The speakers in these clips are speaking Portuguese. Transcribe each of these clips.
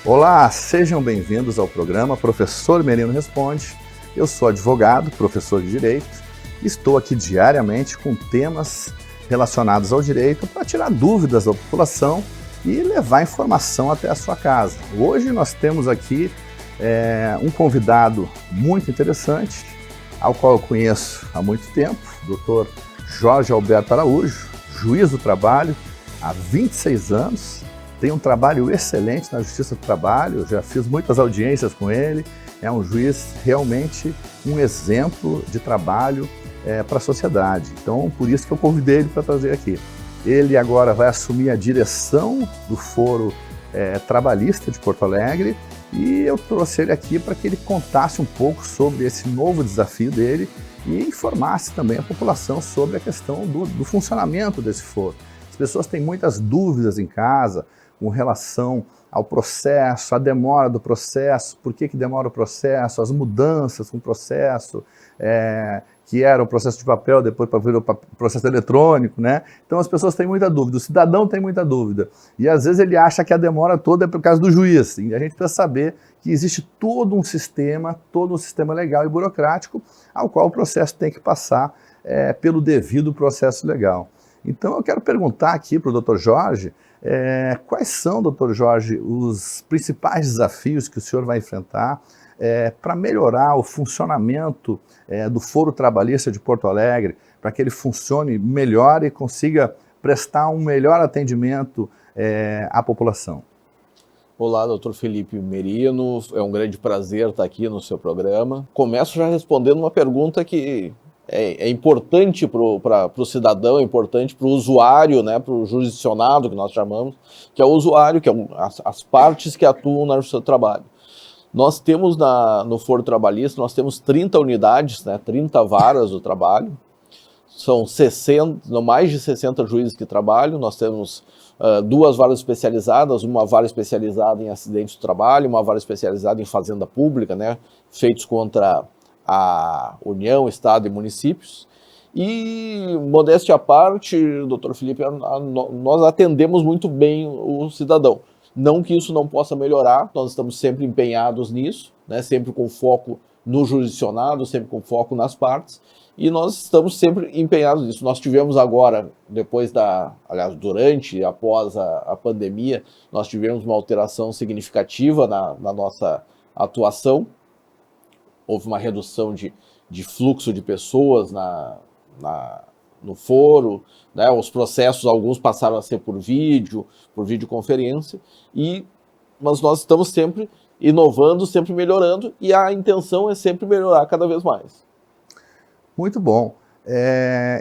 Olá, sejam bem-vindos ao programa Professor Merino Responde. Eu sou advogado, professor de Direito, e estou aqui diariamente com temas relacionados ao direito para tirar dúvidas da população e levar informação até a sua casa. Hoje nós temos aqui um convidado muito interessante, ao qual eu conheço há muito tempo, o Dr. Jorge Alberto Araújo, juiz do trabalho há 26 anos, tem um trabalho excelente na Justiça do Trabalho, eu já fiz muitas audiências com ele, é um juiz realmente um exemplo de trabalho para a sociedade. Então, por isso que eu convidei ele para trazer aqui. Ele agora vai assumir a direção do Foro Trabalhista de Porto Alegre e eu trouxe ele aqui para que ele contasse um pouco sobre esse novo desafio dele e informasse também a população sobre a questão do funcionamento desse foro. As pessoas têm muitas dúvidas em casa com relação ao processo, a demora do processo, por que demora o processo, as mudanças com o processo, que era o processo de papel, depois para vir o processo eletrônico, né? Então as pessoas têm muita dúvida, o cidadão tem muita dúvida. E às vezes ele acha que a demora toda é por causa do juiz. E a gente precisa saber que existe todo um sistema legal e burocrático ao qual o processo tem que passar pelo devido processo legal. Então eu quero perguntar aqui para o Dr. Jorge, quais são, Dr. Jorge, os principais desafios que o senhor vai enfrentar para melhorar o funcionamento do Foro Trabalhista de Porto Alegre, para que ele funcione melhor e consiga prestar um melhor atendimento à população? Olá, doutor Felipe Merino, é um grande prazer estar aqui no seu programa. Começo já respondendo uma pergunta que é importante para o cidadão, é importante para o usuário, né, para o jurisdicionado, que nós chamamos, que é o usuário, que é as partes que atuam na Justiça do Trabalho. Nós temos no Foro Trabalhista, nós temos 30 unidades, né, 30 varas do trabalho, são mais de 60 juízes que trabalham, nós temos 2 varas especializadas, uma vara especializada em acidentes do trabalho, uma vara especializada em fazenda pública, né, feitos contra a União, Estado e municípios. E, modéstia à parte, doutor Felipe, nós atendemos muito bem o cidadão. Não que isso não possa melhorar, nós estamos sempre empenhados nisso, né, sempre com foco no jurisdicionado, sempre com foco nas partes, e nós estamos sempre empenhados nisso. Nós tivemos agora, durante e após a pandemia, nós tivemos uma alteração significativa na nossa atuação. Houve uma redução de fluxo de pessoas no foro, né? Os processos, alguns passaram a ser por videoconferência, mas nós estamos sempre inovando, sempre melhorando, e a intenção é sempre melhorar cada vez mais. Muito bom.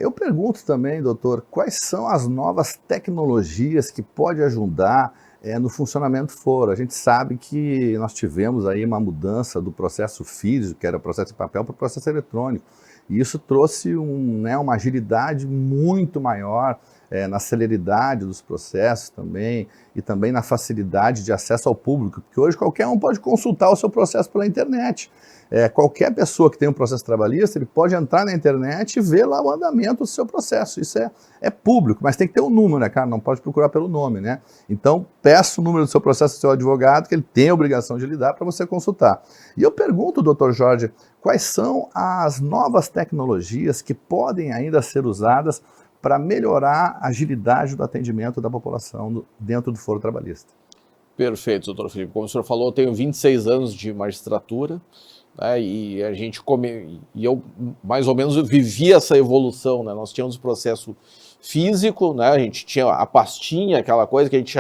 Eu pergunto também, doutor, quais são as novas tecnologias que podem ajudar no funcionamento do foro? A gente sabe que nós tivemos aí uma mudança do processo físico, que era o processo de papel, para o processo eletrônico. E isso trouxe uma agilidade muito maior na celeridade dos processos também, e também na facilidade de acesso ao público, porque hoje qualquer um pode consultar o seu processo pela internet. Qualquer pessoa que tem um processo trabalhista, ele pode entrar na internet e ver lá o andamento do seu processo. Isso é público, mas tem que ter um número, né, cara? Não pode procurar pelo nome, né? Então, peça o número do seu processo ao seu advogado, que ele tem a obrigação de lhe dar para você consultar. E eu pergunto, doutor Jorge, quais são as novas tecnologias que podem ainda ser usadas para melhorar a agilidade do atendimento da população dentro do Foro Trabalhista? Perfeito, doutor Felipe. Como o senhor falou, eu tenho 26 anos de magistratura, né, e eu mais ou menos vivi essa evolução, né? Nós tínhamos o processo físico, né? A gente tinha a pastinha, aquela coisa que a gente,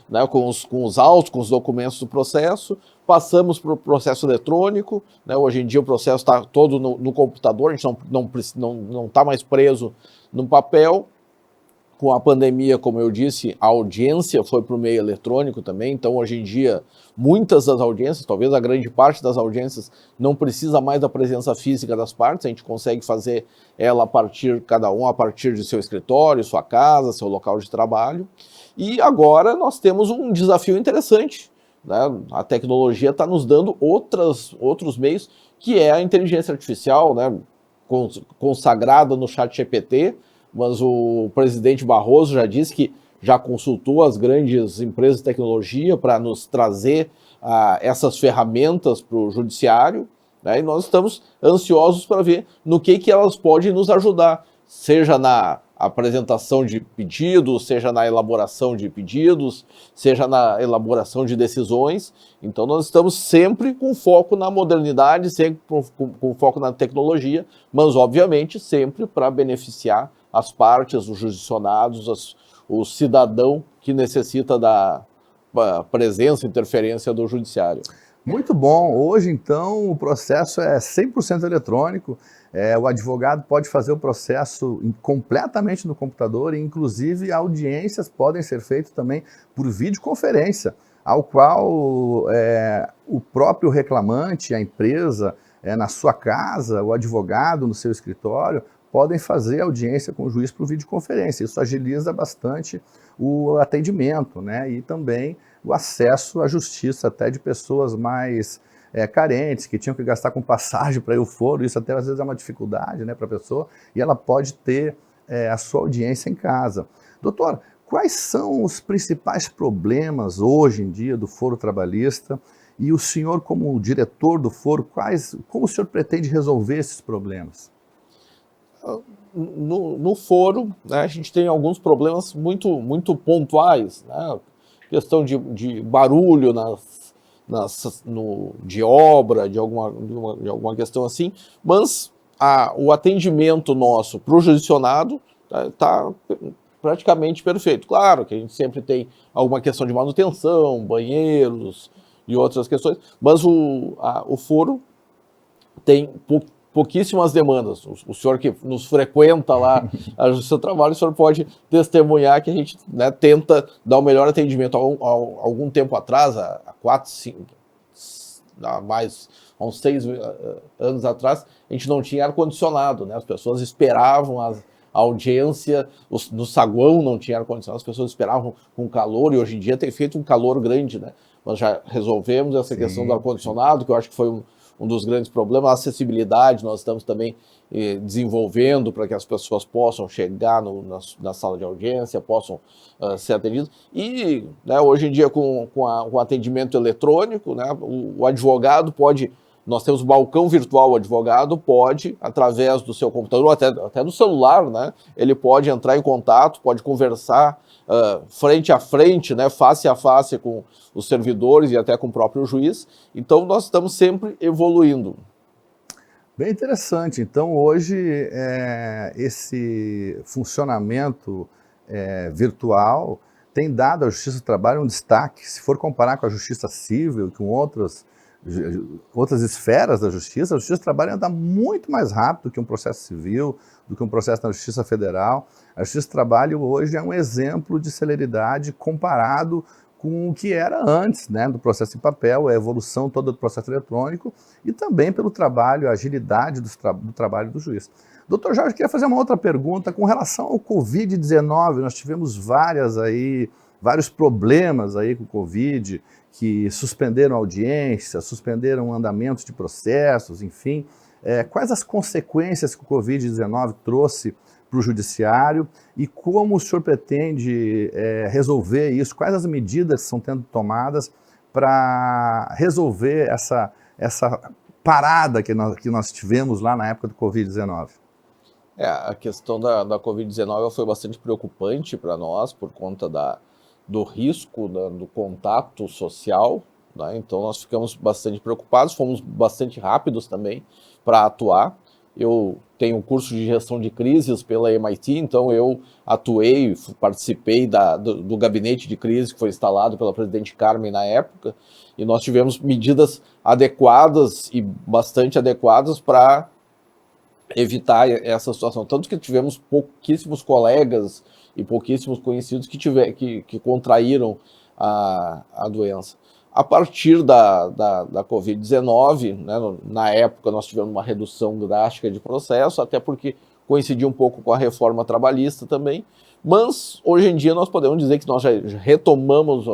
né, com os autos, com os documentos do processo, passamos para o processo eletrônico, né? Hoje em dia o processo está todo no computador, a gente não está mais preso no papel. Com a pandemia, como eu disse, a audiência foi para o meio eletrônico também, então hoje em dia muitas das audiências, talvez a grande parte das audiências, não precisa mais da presença física das partes, a gente consegue fazer ela cada um a partir de seu escritório, sua casa, seu local de trabalho. E agora nós temos um desafio interessante, né? A tecnologia está nos dando outros meios, que é a inteligência artificial, né? Consagrada no ChatGPT, mas o presidente Barroso já disse que já consultou as grandes empresas de tecnologia para nos trazer essas ferramentas para o judiciário, né? E nós estamos ansiosos para ver no que elas podem nos ajudar, seja na apresentação de pedidos, seja na elaboração de pedidos, seja na elaboração de decisões. Então nós estamos sempre com foco na modernidade, sempre com foco na tecnologia, mas obviamente sempre para beneficiar as partes, os jurisdicionados, o cidadão que necessita da presença, interferência do judiciário. Muito bom. Hoje, então, o processo é 100% eletrônico. O advogado pode fazer o processo completamente no computador e, inclusive, audiências podem ser feitas também por videoconferência, ao qual o próprio reclamante, a empresa, na sua casa, o advogado no seu escritório, podem fazer audiência com o juiz por videoconferência. Isso agiliza bastante o atendimento, né? E também o acesso à justiça até de pessoas mais carentes, que tinham que gastar com passagem para ir ao foro. Isso até às vezes é uma dificuldade, né, para a pessoa, e ela pode ter a sua audiência em casa. Doutor, quais são os principais problemas hoje em dia do foro trabalhista? E o senhor, como diretor do foro, como o senhor pretende resolver esses problemas? No foro, né, a gente tem alguns problemas muito pontuais, né? Questão de barulho de obra, de alguma questão assim, mas o atendimento nosso para o jurisdicionado está praticamente perfeito. Claro que a gente sempre tem alguma questão de manutenção, banheiros e outras questões, mas o foro tem pouquíssimas demandas. O senhor que nos frequenta lá a Justiça do Trabalho, o senhor pode testemunhar que a gente, né, tenta dar o melhor atendimento. Há algum tempo atrás, há uns 6 anos atrás, a gente não tinha ar-condicionado, né? As pessoas esperavam a audiência, no saguão não tinha ar-condicionado, as pessoas esperavam com calor, e hoje em dia tem feito um calor grande, né? Nós já resolvemos essa questão do ar-condicionado, que eu acho que foi um dos grandes problemas. A acessibilidade nós estamos também desenvolvendo para que as pessoas possam chegar na sala de audiência, possam ser atendidas. E, né, hoje em dia, com o atendimento eletrônico, né, o advogado pode... Nós temos o balcão virtual, o advogado pode, através do seu computador, até do celular, né, ele pode entrar em contato, pode conversar frente a frente, né, face a face com os servidores e até com o próprio juiz. Então nós estamos sempre evoluindo. Bem interessante. Então hoje esse funcionamento virtual tem dado à Justiça do Trabalho um destaque. Se for comparar com a Justiça Civil, com outras esferas da Justiça, a Justiça do Trabalho anda muito mais rápido que um processo civil, do que um processo na Justiça Federal. A Justiça do Trabalho hoje é um exemplo de celeridade comparado com o que era antes, né, do processo em papel, a evolução toda do processo eletrônico e também pelo trabalho, a agilidade do trabalho do juiz. Doutor Jorge, eu queria fazer uma outra pergunta com relação ao Covid-19. Nós tivemos vários problemas aí com o Covid, que suspenderam audiências, suspenderam andamentos de processos, enfim. Quais as consequências que o Covid-19 trouxe para o judiciário e como o senhor pretende resolver isso? Quais as medidas que estão sendo tomadas para resolver essa parada que nós tivemos lá na época do Covid-19? A questão da Covid-19 foi bastante preocupante para nós por conta do risco do contato social, né? Então nós ficamos bastante preocupados, fomos bastante rápidos também para atuar. Eu tenho um curso de gestão de crises pela MIT, então eu atuei, participei do gabinete de crise que foi instalado pela presidente Carmen na época, e nós tivemos medidas adequadas e bastante adequadas para evitar essa situação. Tanto que tivemos pouquíssimos colegas e pouquíssimos conhecidos que contraíram a doença. A partir da Covid-19, né, na época nós tivemos uma redução drástica de processo, até porque coincidiu um pouco com a reforma trabalhista também, mas hoje em dia nós podemos dizer que nós já retomamos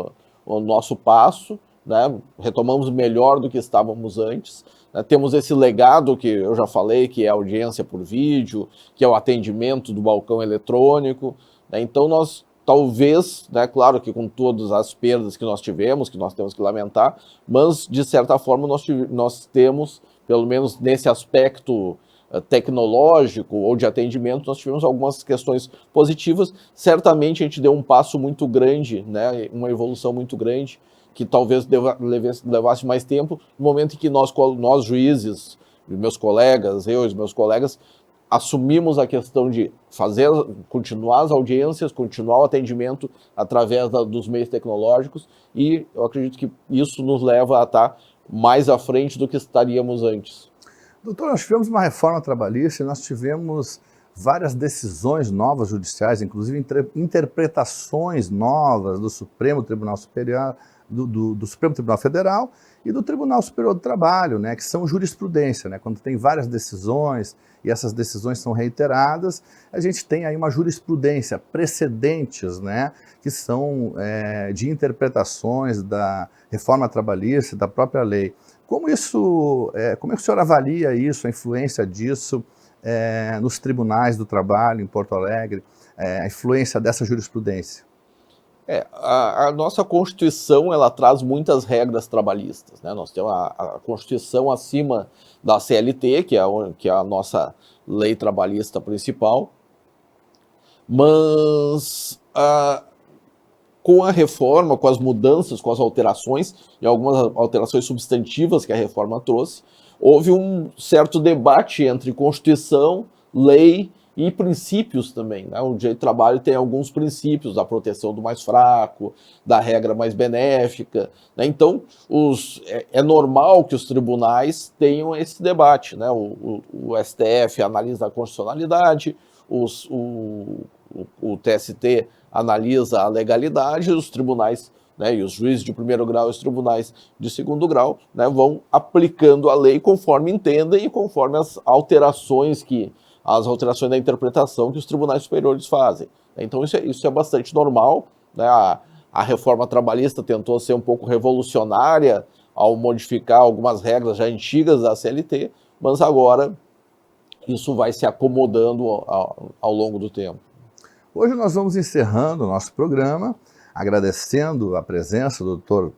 o nosso passo, né, retomamos melhor do que estávamos antes, né, temos esse legado que eu já falei, que é a audiência por vídeo, que é o atendimento do balcão eletrônico, né, então nós talvez, né, claro que com todas as perdas que nós tivemos, que nós temos que lamentar, mas de certa forma nós temos, pelo menos nesse aspecto tecnológico ou de atendimento, nós tivemos algumas questões positivas. Certamente a gente deu um passo muito grande, né, uma evolução muito grande, que talvez levasse mais tempo, no momento em que nós juízes, meus colegas, eu e os meus colegas, assumimos a questão de continuar as audiências, continuar o atendimento através dos meios tecnológicos, e eu acredito que isso nos leva a estar mais à frente do que estaríamos antes. Doutor, nós tivemos uma reforma trabalhista e nós tivemos várias decisões novas judiciais, inclusive interpretações novas do Supremo Tribunal Superior, do Supremo Tribunal Federal e do Tribunal Superior do Trabalho, né, que são jurisprudência, né, quando tem várias decisões e essas decisões são reiteradas, a gente tem aí uma jurisprudência, precedentes, né, que são de interpretações da reforma trabalhista, da própria lei. Como é que o senhor avalia isso, a influência disso nos tribunais do trabalho em Porto Alegre, a influência dessa jurisprudência? A nossa Constituição, ela traz muitas regras trabalhistas, né? Nós temos a Constituição acima da CLT, que é a nossa lei trabalhista principal, mas com a reforma, com as mudanças, com as alterações, e algumas alterações substantivas que a reforma trouxe, houve um certo debate entre Constituição, lei e princípios também, né? O direito do trabalho tem alguns princípios, da proteção do mais fraco, da regra mais benéfica, né? Então, é normal que os tribunais tenham esse debate, né? O STF analisa a constitucionalidade, o TST analisa a legalidade, os tribunais, né, e os juízes de primeiro grau e os tribunais de segundo grau, né, vão aplicando a lei conforme entendem e conforme as alterações da interpretação que os tribunais superiores fazem. Então isso é bastante normal, né? A reforma trabalhista tentou ser um pouco revolucionária ao modificar algumas regras já antigas da CLT, mas agora isso vai se acomodando ao longo do tempo. Hoje nós vamos encerrando o nosso programa, agradecendo a presença do Dr.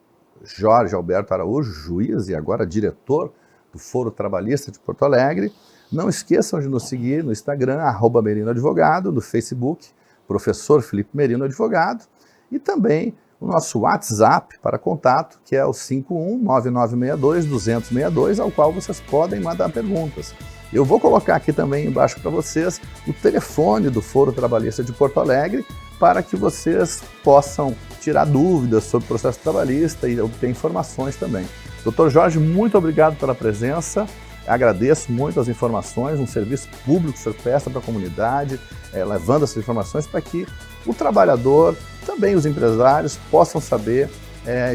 Jorge Alberto Araújo, juiz e agora diretor do Foro Trabalhista de Porto Alegre. Não esqueçam de nos seguir no Instagram, @merinoadvogado, no Facebook, Professor Felipe Merino Advogado, e também o nosso WhatsApp para contato, que é o 51-9962-262, ao qual vocês podem mandar perguntas. Eu vou colocar aqui também embaixo para vocês o telefone do Foro Trabalhista de Porto Alegre, para que vocês possam tirar dúvidas sobre o processo trabalhista e obter informações também. Dr. Jorge, muito obrigado pela presença. Agradeço muito as informações, um serviço público que o senhor presta para a comunidade, levando essas informações para que o trabalhador, também os empresários, possam saber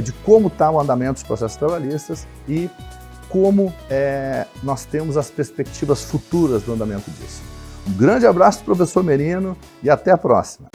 de como está o andamento dos processos trabalhistas e como nós temos as perspectivas futuras do andamento disso. Um grande abraço, professor Merino, e até a próxima.